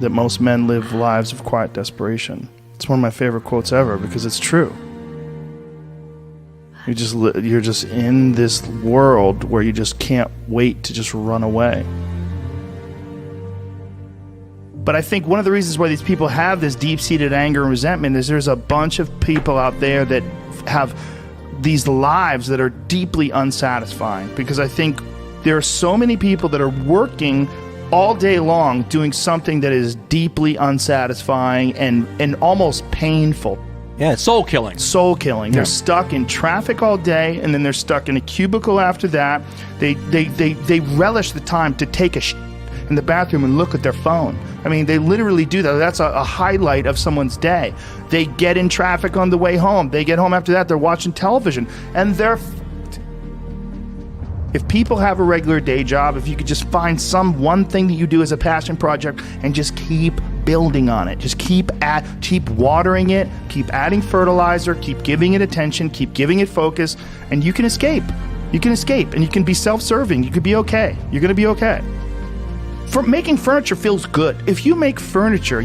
that most men live lives of quiet desperation. It's one of my favorite quotes ever because it's true. You're just in this world where you just can't wait to just run away. But I think one of the reasons why these people have this deep-seated anger and resentment is there's a bunch of people out there that have these lives that are deeply unsatisfying, because I think there are so many people that are working all day long doing something that is deeply unsatisfying and almost painful. Yeah, soul killing. Soul killing. Yeah. They're stuck in traffic all day, and then they're stuck in a cubicle after that. They relish the time to take a shit in the bathroom and look at their phone. I mean, they literally do that. That's a highlight of someone's day. They get in traffic on the way home. They get home after that, they're watching television, and they're f***ed. If people have a regular day job, if you could just find some one thing that you do as a passion project and just keep building on it, just keep watering it, keep adding fertilizer, keep giving it attention, keep giving it focus, and you can escape. You can escape, and you can be self-serving. You could be okay. You're going to be okay. Making furniture feels good. If you make furniture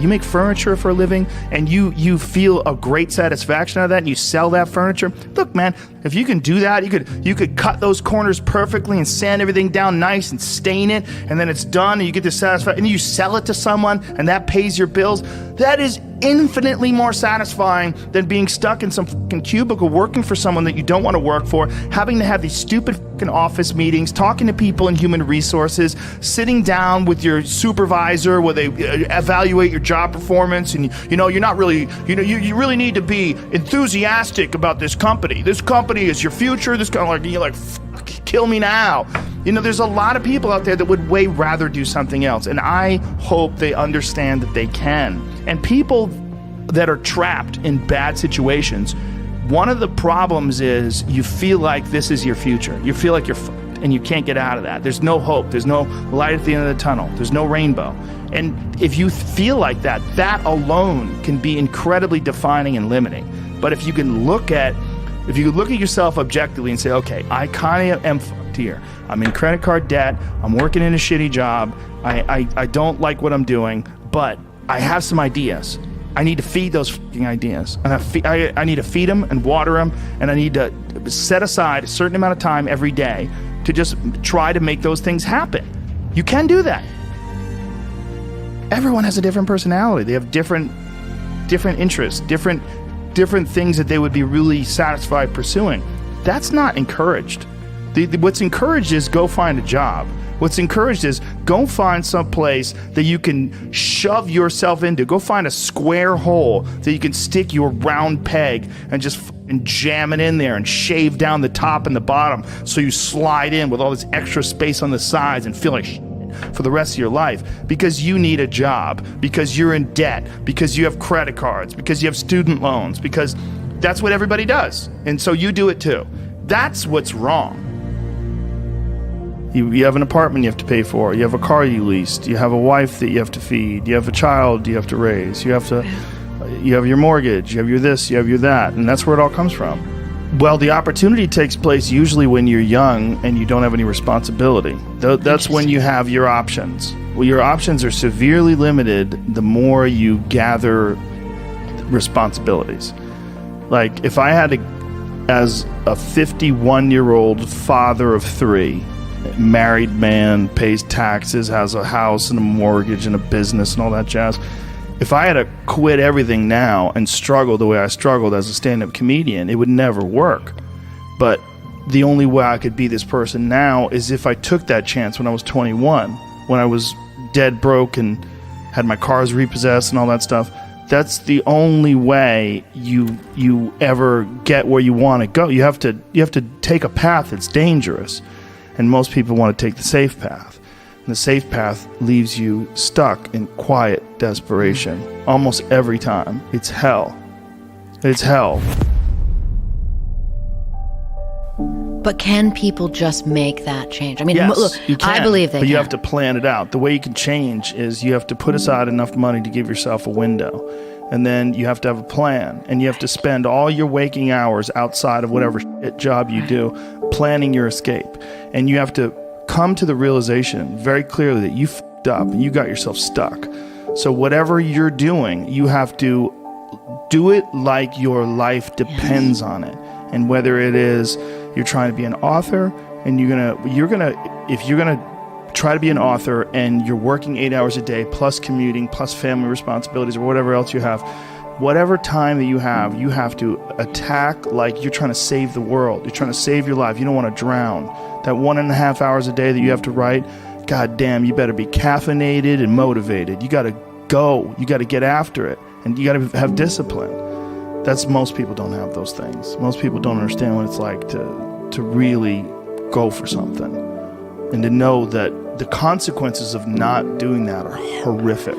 for a living, and you feel a great satisfaction out of that, and you sell that furniture, look, man, if you can do that, you could cut those corners perfectly and sand everything down nice and stain it, and then it's done, and you get the satisfaction, and you sell it to someone, and that pays your bills. That is infinitely more satisfying than being stuck in some fucking cubicle working for someone that you don't want to work for, having to have these stupid fucking office meetings, talking to people in human resources, sitting down with your supervisor where they evaluate your job performance, and you're not really, you really need to be enthusiastic about this company. This company is your future. This kind of like, you're like, fuck, kill me now. There's a lot of people out there that would way rather do something else, and I hope they understand that they can. And people that are trapped in bad situations, one of the problems is you feel like this is your future. You feel like you're fucked and you can't get out of that. There's no hope. There's no light at the end of the tunnel. There's no rainbow. And if you feel like that, that alone can be incredibly defining and limiting. But if you look at yourself objectively and say, okay, I kind of am fucked here. I'm in credit card debt. I'm working in a shitty job. I don't like what I'm doing, but I have some ideas. I need to feed those fucking ideas. And I need to feed them and water them, and I need to set aside a certain amount of time every day to just try to make those things happen. You can do that. Everyone has a different personality. They have different interests, different things that they would be really satisfied pursuing. That's not encouraged. What's encouraged is go find a job. What's encouraged is go find some place that you can shove yourself into. Go find a square hole that you can stick your round peg and just jam it in there and shave down the top and the bottom so you slide in with all this extra space on the sides and feel like shit for the rest of your life, because you need a job, because you're in debt, because you have credit cards, because you have student loans, because that's what everybody does. And so you do it too. That's what's wrong. You have an apartment you have to pay for. You have a car you leased. You have a wife that you have to feed. You have a child you have to raise. You have your mortgage. You have your this. You have your that. And that's where it all comes from. Well, the opportunity takes place usually when you're young and you don't have any responsibility. That's when you have your options. Well, your options are severely limited the more you gather responsibilities. Like, if I had to, as a 51-year-old father of 3, married man, pays taxes, has a house and a mortgage and a business and all that jazz, if I had to quit everything now and struggle the way I struggled as a stand-up comedian, it would never work. But the only way I could be this person now is if I took that chance when I was 21, when I was dead broke and had my cars repossessed and all that stuff. That's the only way you ever get where you want to go. You have to take a path that's dangerous. And most people want to take the safe path. And the safe path leaves you stuck in quiet desperation. Almost every time. It's hell. It's hell. But can people just make that change? I mean, yes, look, you can, I believe they but can. you have to plan it out. The way you can change is you have to put aside enough money to give yourself a window. And then you have to have a plan. And you have to spend all your waking hours outside of whatever shit job you do planning your escape. And you have to come to the realization very clearly that you f***ed up and you got yourself stuck. So whatever you're doing, you have to do it like your life depends on it. And whether it is you're trying to be an author and if you're gonna try to be an author and you're working 8 hours a day plus commuting plus family responsibilities or whatever else you have, whatever time that you have to attack like you're trying to save the world. You're trying to save your life. You don't want to drown. That 1.5 hours a day that you have to write, God damn, you better be caffeinated and motivated. You got to go. You got to get after it. And you got to have discipline. Most people don't have those things. Most people don't understand what it's like to really go for something and to know that the consequences of not doing that are horrific.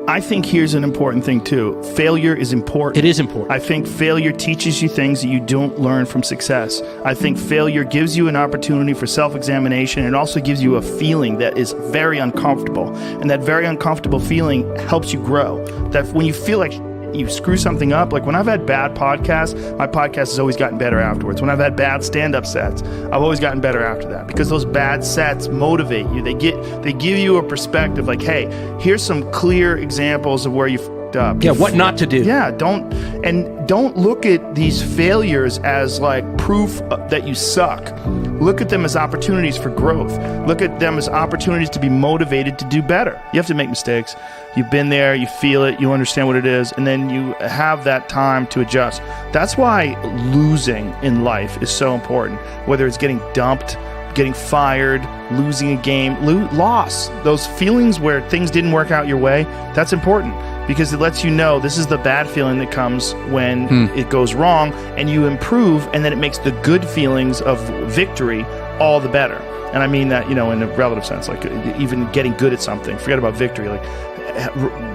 I think here's an important thing too. Failure is important. It is important. I think failure teaches you things that you don't learn from success. I think failure gives you an opportunity for self-examination. It also gives you a feeling that is very uncomfortable. And that very uncomfortable feeling helps you grow. That when you feel like you screw something up, like when I've had bad podcasts, my podcast has always gotten better afterwards. When I've had bad stand-up sets, I've always gotten better after that, because those bad sets motivate you. They give you a perspective like, hey, here's some clear examples of where you f***ed up. Yeah, what not to do. Yeah, don't look at these failures as like proof that you suck. Look at them as opportunities for growth. Look at them as opportunities to be motivated to do better. You have to make mistakes. You've been there, you feel it, you understand what it is, and then you have that time to adjust. That's why losing in life is so important. Whether it's getting dumped, getting fired, losing a game, loss. Those feelings where things didn't work out your way, that's important, because it lets you know this is the bad feeling that comes when it goes wrong, and you improve, and then it makes the good feelings of victory all the better. And I mean that, in a relative sense, like even getting good at something. Forget about victory, like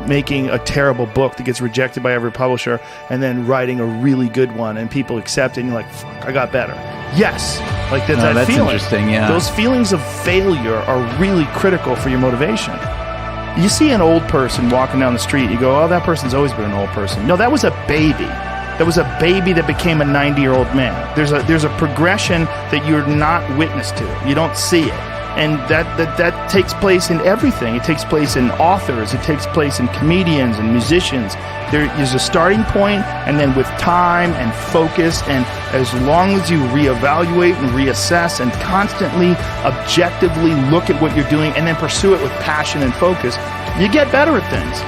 making a terrible book that gets rejected by every publisher and then writing a really good one and people accept it and you're like, fuck, I got better. Yes. Like that feeling. Interesting, yeah. Those feelings of failure are really critical for your motivation. You see an old person walking down the street, you go, oh, that person's always been an old person. No, that was a baby. That was a baby that became a 90-year-old man. There's a progression that you're not witness to. You don't see it. And that takes place in everything. It takes place in authors. It takes place in comedians and musicians. There is a starting point, and then with time and focus, and as long as you reevaluate and reassess and constantly objectively look at what you're doing and then pursue it with passion and focus, you get better at things.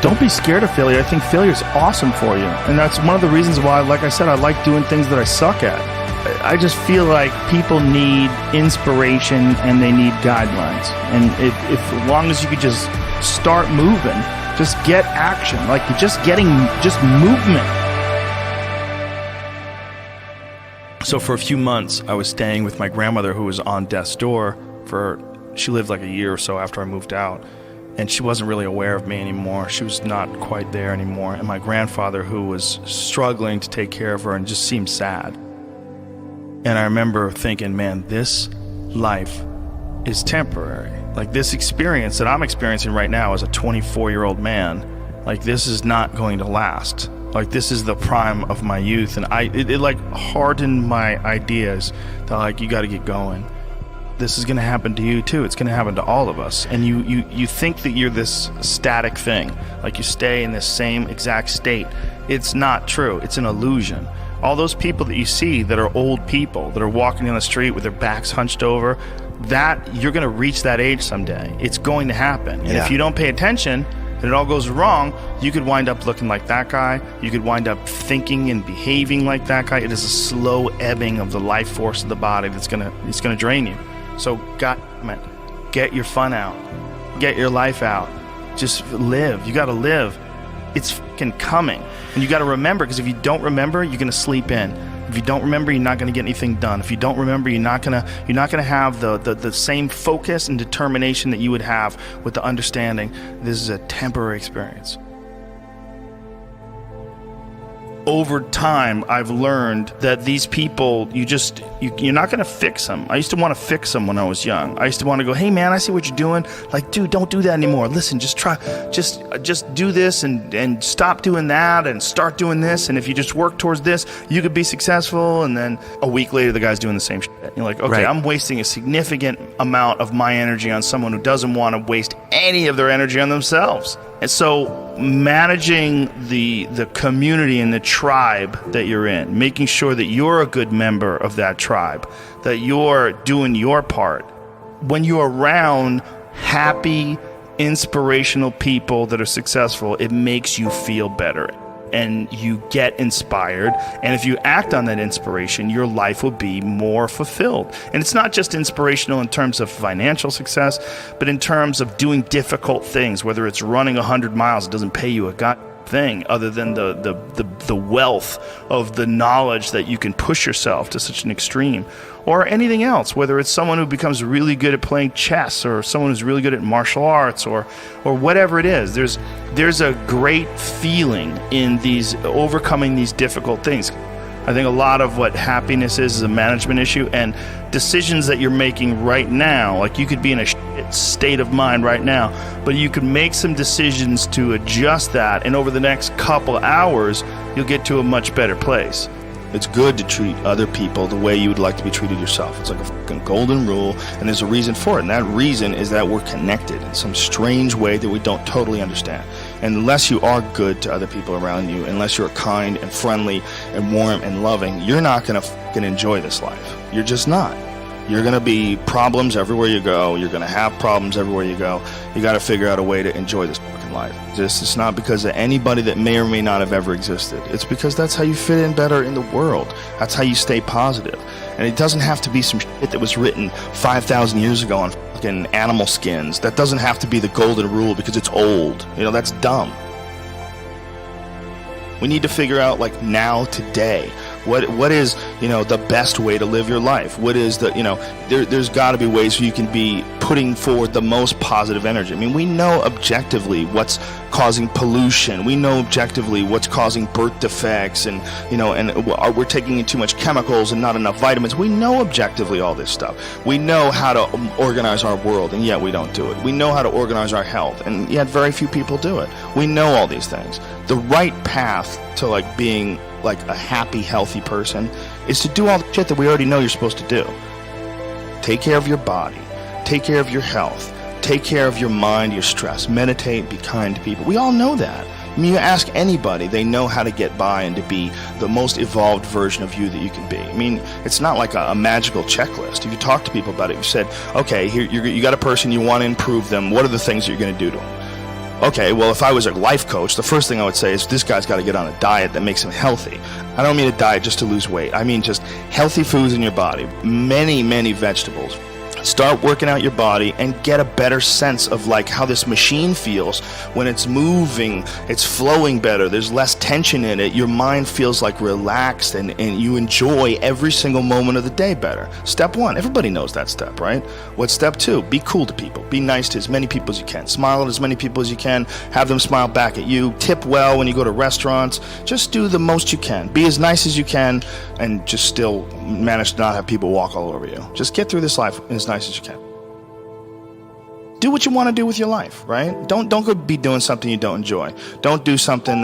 Don't be scared of failure. I think failure is awesome for you. And that's one of the reasons why, like I said, I like doing things that I suck at. I just feel like people need inspiration and they need guidelines. And if as long as you could just start moving, just get action, like just movement. So for a few months, I was staying with my grandmother, who was on death's door she lived like a year or so after I moved out. And she wasn't really aware of me anymore. She was not quite there anymore. And my grandfather, who was struggling to take care of her and just seemed sad. And I remember thinking, man, this life is temporary. Like this experience that I'm experiencing right now as a 24-year-old man, like this is not going to last. Like this is the prime of my youth. And it like hardened my ideas that like, you got to get going. This is going to happen to you too. It's going to happen to all of us. And you think that you're this static thing, like you stay in this same exact state. It's not true. It's an illusion. All those people that you see that are old people that are walking down the street with their backs hunched over, that you're going to reach that age someday. It's going to happen. And if you don't pay attention and it all goes wrong, you could wind up looking like that guy. You could wind up thinking and behaving like that guy. It is a slow ebbing of the life force of the body it's going to drain you. So get your fun out. Get your life out. Just live. You got to live. It's fucking coming. And you got to remember, because if you don't remember, you're going to sleep in. If you don't remember, you're not going to get anything done. If you don't remember, you're not going to have the same focus and determination that you would have with the understanding this is a temporary experience. over time, I've learned that these people, you're not going to fix them. I used to want to fix them when I was young. I used to want to go, hey man, I see what you're doing. Like, dude, don't do that anymore. Listen, just do this and stop doing that and start doing this. And if you just work towards this, you could be successful. And then a week later, the guy's doing the same shit. And you're like, okay, Right. I'm wasting a significant amount of my energy on someone who doesn't want to waste any of their energy on themselves. And so managing the community and the tribe that you're in, making sure that you're a good member of that tribe, that you're doing your part. When you're around happy, inspirational people that are successful, it makes you feel better and you get inspired. And if you act on that inspiration, your life will be more fulfilled. And it's not just inspirational in terms of financial success, but in terms of doing difficult things, whether it's running 100 miles, it doesn't pay you a god thing other than the wealth of the knowledge that you can push yourself to such an extreme, or anything else, whether it's someone who becomes really good at playing chess or someone who's really good at martial arts or whatever it is. There's a great feeling in these overcoming these difficult things. I think a lot of what happiness is a management issue, and decisions that you're making right now, like you could be in a shit state of mind right now, but you could make some decisions to adjust that, and over the next couple hours, you'll get to a much better place. It's good to treat other people the way you would like to be treated yourself. It's like a fucking golden rule, and there's a reason for it. And that reason is that we're connected in some strange way that we don't totally understand. And unless you are good to other people around you, unless you're kind and friendly and warm and loving, you're not going to fucking enjoy this life. You're just not. You're going to be problems everywhere you go. You're going to have problems everywhere you go. You got to figure out a way to enjoy this fucking life. It's not because of anybody that may or may not have ever existed. It's because that's how you fit in better in the world. That's how you stay positive. And it doesn't have to be some shit that was written 5,000 years ago on fucking animal skins. That doesn't have to be the golden rule because it's old. You know, that's dumb. We need to figure out, like, now, today, what is, you know, the best way to live your life? What is the, you know, there's got to be ways where you can be putting forward the most positive energy. I mean, we know objectively what's causing pollution. We know objectively what's causing birth defects, and, you know, and we're taking in too much chemicals and not enough vitamins. We know objectively all this stuff. We know how to organize our world, and yet we don't do it. We know how to organize our health, and yet very few people do it. We know all these things. The right path to, like, being like a happy, healthy person is to do all the shit that we already know you're supposed to do. Take care of your body, take care of your health, take care of your mind, your stress, meditate, be kind to people. We all know that. I mean, you ask anybody, they know how to get by and to be the most evolved version of you that you can be. I mean, it's not like a magical checklist. If you talk to people about it, you said, okay, here you got a person, you want to improve them. What are the things that you're going to do to them? Okay, well, if I was a life coach, the first thing I would say is this guy's got to get on a diet that makes him healthy. I don't mean a diet just to lose weight. I mean just healthy foods in your body, many, many vegetables. Start working out your body and get a better sense of, like, how this machine feels when it's moving, it's flowing better, there's less tension in it, your mind feels like relaxed, and you enjoy every single moment of the day better. Step one, everybody knows that step, right? What's step two? Be cool to people. Be nice to as many people as you can. Smile at as many people as you can. Have them smile back at you. Tip well when you go to restaurants. Just do the most you can. Be as nice as you can, and just still manage to not have people walk all over you. Just get through this life as nice as you can. Do what you want to do with your life, right? Don't go be doing something you don't enjoy. Don't do something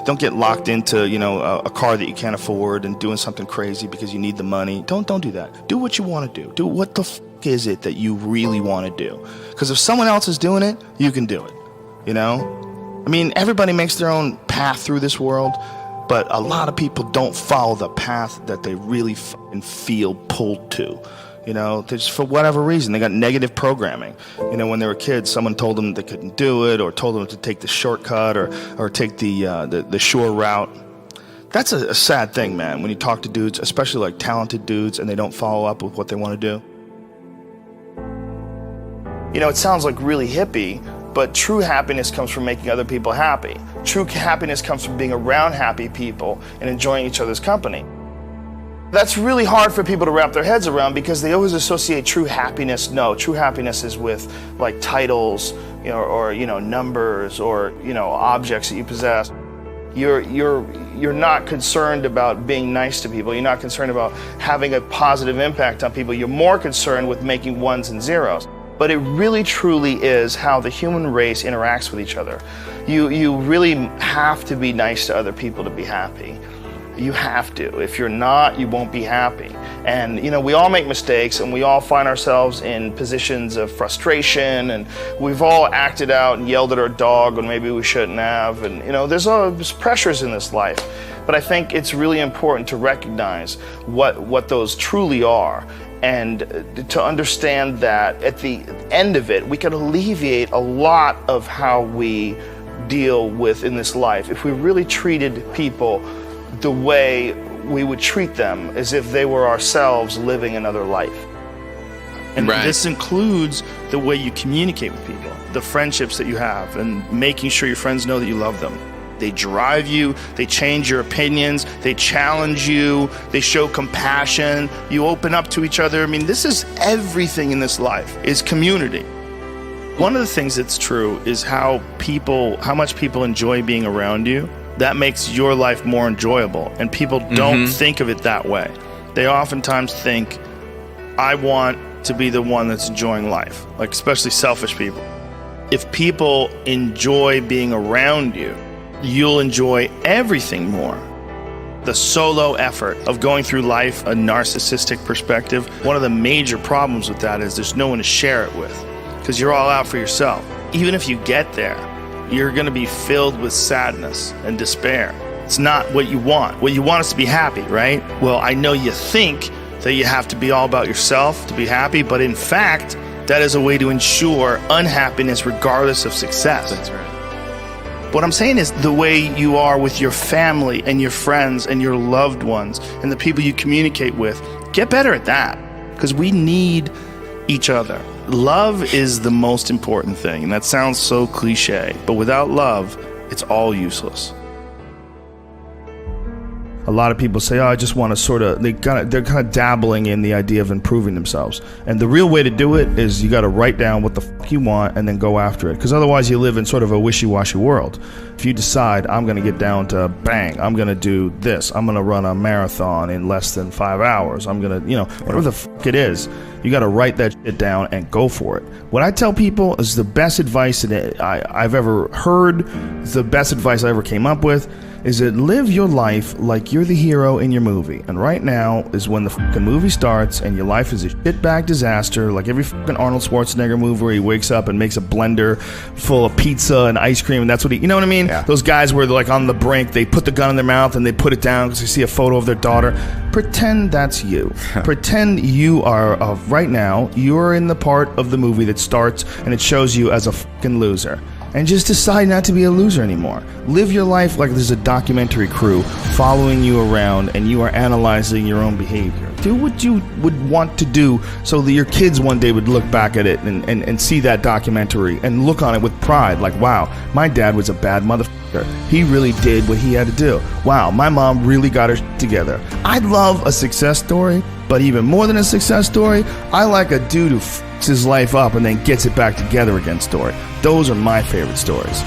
don't get locked into, you know, a car that you can't afford and doing something crazy because you need the money. Don't do that. Do what you want to do. Do what the fuck is it that you really want to do? Because if someone else is doing it, you can do it, you know? I mean, everybody makes their own path through this world, but a lot of people don't follow the path that they really fucking feel pulled to. You know, just for whatever reason, they got negative programming. You know, when they were kids, someone told them they couldn't do it, or told them to take the shortcut, or take the shore route. That's a sad thing, man, when you talk to dudes, especially like talented dudes, and they don't follow up with what they want to do. You know, it sounds like really hippie, but true happiness comes from making other people happy. True happiness comes from being around happy people and enjoying each other's company. That's really hard for people to wrap their heads around because they always associate true happiness. No, true happiness is with, like, titles, you know, or, you know, numbers, or, you know, objects that you possess. You're not concerned about being nice to people. You're not concerned about having a positive impact on people. You're more concerned with making ones and zeros. But it really truly is how the human race interacts with each other. You really have to be nice to other people to be happy. You have to. If you're not, you won't be happy. And we all make mistakes, and we all find ourselves in positions of frustration, and we've all acted out and yelled at our dog when maybe we shouldn't have. And there's pressures in this life. But I think it's really important to recognize what those truly are, and to understand that at the end of it, we can alleviate a lot of how we deal with in this life if we really treated people the way we would treat them as if they were ourselves living another life. And this includes the way you communicate with people, the friendships that you have, and making sure your friends know that you love them. They drive you, they change your opinions, they challenge you, they show compassion, you open up to each other. I mean, this is everything in this life, is community. One of the things that's true is how much people enjoy being around you. That makes your life more enjoyable, and people don't think of it that way. They oftentimes think, I want to be the one that's enjoying life, like especially selfish people. If people enjoy being around you, you'll enjoy everything more. The solo effort of going through life, a narcissistic perspective, one of the major problems with that is there's no one to share it with, because you're all out for yourself. Even if you get there, you're going to be filled with sadness and despair. It's not what you want. What you want is to be happy, right? Well, I know you think that you have to be all about yourself to be happy, but in fact, that is a way to ensure unhappiness regardless of success. That's right. What I'm saying is the way you are with your family and your friends and your loved ones and the people you communicate with, get better at that, because we need each other. Love is the most important thing, and that sounds so cliche, but without love, it's all useless. A lot of people say, I just want to they're kind of dabbling in the idea of improving themselves. And the real way to do it is you got to write down what the fuck you want and then go after it. Because otherwise you live in sort of a wishy-washy world. If you decide, I'm going to get down to bang, I'm going to do this, I'm going to run a marathon in less than 5 hours, I'm going to, whatever the fuck it is, you got to write that shit down and go for it. What I tell people is the best advice that I've ever heard, the best advice I ever came up with, is that live your life like you're the hero in your movie. And right now is when the fucking movie starts and your life is a shitbag disaster, like every fucking Arnold Schwarzenegger movie where he wakes up and makes a blender full of pizza and ice cream, and that's what you know what I mean? Yeah. Those guys where they're like on the brink, they put the gun in their mouth and they put it down because they see a photo of their daughter. Pretend that's you. Pretend you are, right now, you're in the part of the movie that starts and it shows you as a fucking loser. And just decide not to be a loser anymore. Live your life like there's a documentary crew following you around and you are analyzing your own behavior. Do what you would want to do so that your kids one day would look back at it and see that documentary and look on it with pride. Like, wow, my dad was a bad motherfucker. He really did what he had to do. Wow, my mom really got her shit together. I love a success story, but even more than a success story, I like a dude who fucks his life up and then gets it back together again story. Those are my favorite stories.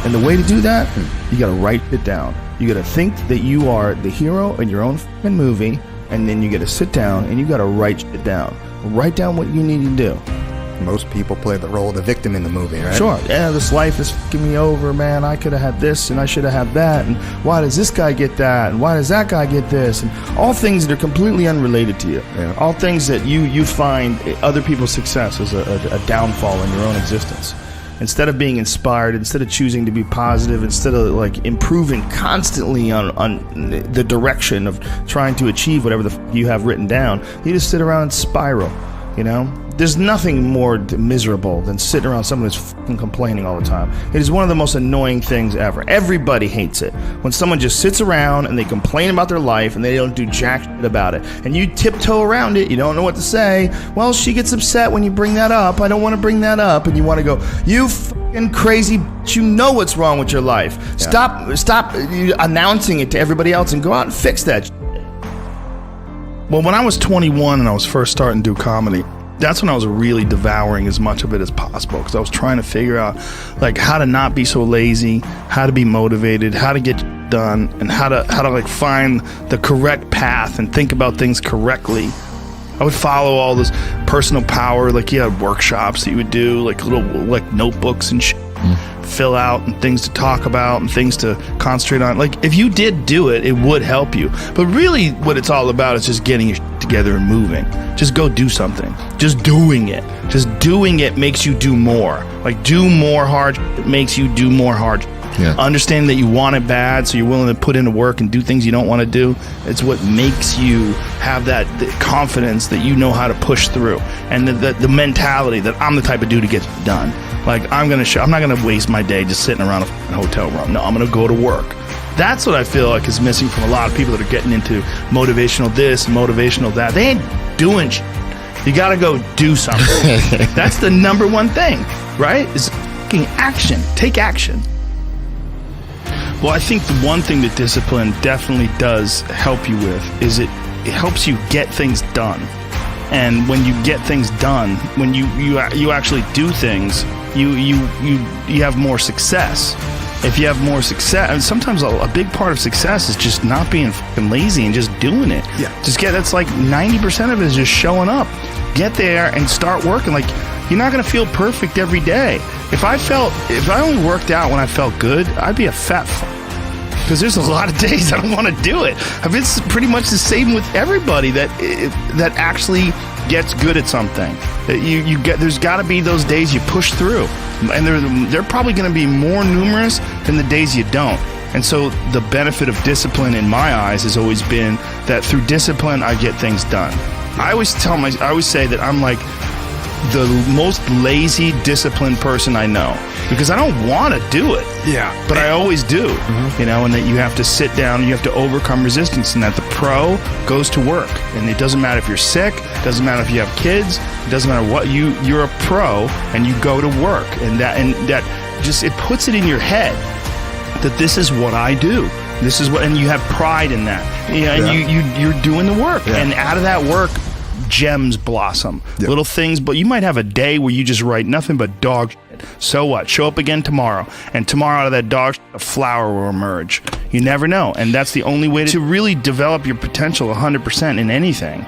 And the way to do that, you gotta write it down. You gotta think that you are the hero in your own fucking movie, and then you gotta sit down and you gotta write it down. Write down what you need to do. Most people play the role of the victim in the movie, right? Sure. Yeah, this life is fucking me over, man. I could have had this and I should have had that. And why does this guy get that? And why does that guy get this? And all things that are completely unrelated to you. Yeah. All things that you find other people's success as a downfall in your own existence. Instead of being inspired, instead of choosing to be positive, instead of like improving constantly on the direction of trying to achieve whatever the you have written down, you just sit around and spiral, There's nothing more miserable than sitting around someone who's fucking complaining all the time. It is one of the most annoying things ever. Everybody hates it. When someone just sits around and they complain about their life and they don't do jack shit about it. And you tiptoe around it, you don't know what to say. Well, she gets upset when you bring that up. I don't want to bring that up. And you want to go, you fucking crazy bitch, you know what's wrong with your life. Yeah. Stop announcing it to everybody else and go out and fix that shit. Well, when I was 21 and I was first starting to do comedy, that's when I was really devouring as much of it as possible, because I was trying to figure out like how to not be so lazy, how to be motivated, how to get shit done and how to like find the correct path and think about things correctly. I would follow all this personal power, like you had workshops that you would do, like little like notebooks and shit, fill out and things to talk about and things to concentrate on. Like if you did do it, it would help you. But really what it's all about is just getting your shit together and moving. Just go do something. Just doing it. Just doing it makes you do more. Like do more hard shit. It makes you do more hard shit. Yeah. Understand that you want it bad, so you're willing to put into work and do things you don't want to do. It's what makes you have that confidence that you know how to push through, and the mentality that I'm the type of dude who gets it done. Like I'm not gonna waste my day just sitting around a hotel room. No, I'm gonna go to work. That's what I feel like is missing from a lot of people that are getting into motivational this, motivational that. They ain't doing shit. You gotta go do something. That's the number one thing, right? Is fucking action. Take action. Well, I think the one thing that discipline definitely does help you with is it helps you get things done. And when you get things done, when you actually do things, you have more success. If you have more success, and sometimes a big part of success is just not being fucking lazy and just doing it. Yeah. That's like 90% of it is just showing up. Get there and start working. Like you're not gonna feel perfect every day. If I only worked out when I felt good, I'd be a fat because there's a lot of days I don't want to do it. It's pretty much the same with everybody that actually gets good at something. There's got to be those days you push through, and they're probably going to be more numerous than the days you don't. And so the benefit of discipline in my eyes has always been that through discipline I get things done. I always say that I'm like the most lazy, disciplined person I know because I don't want to do it. Yeah. But I always do. You know, and that you have to sit down and you have to overcome resistance, and that the pro goes to work. And it doesn't matter if you're sick, it doesn't matter if you have kids, it doesn't matter what you're a pro and you go to work. And that just it puts it in your head that this is what I do. This is what, and you have pride in that. You know, and you're doing the work. Yeah. And out of that work, gems blossom. Yep. Little things, but you might have a day where you just write nothing but dog shit. So what? Show up again tomorrow, and tomorrow out of that dog shit, a flower will emerge. You never know, and that's the only way to really develop your potential 100% in anything.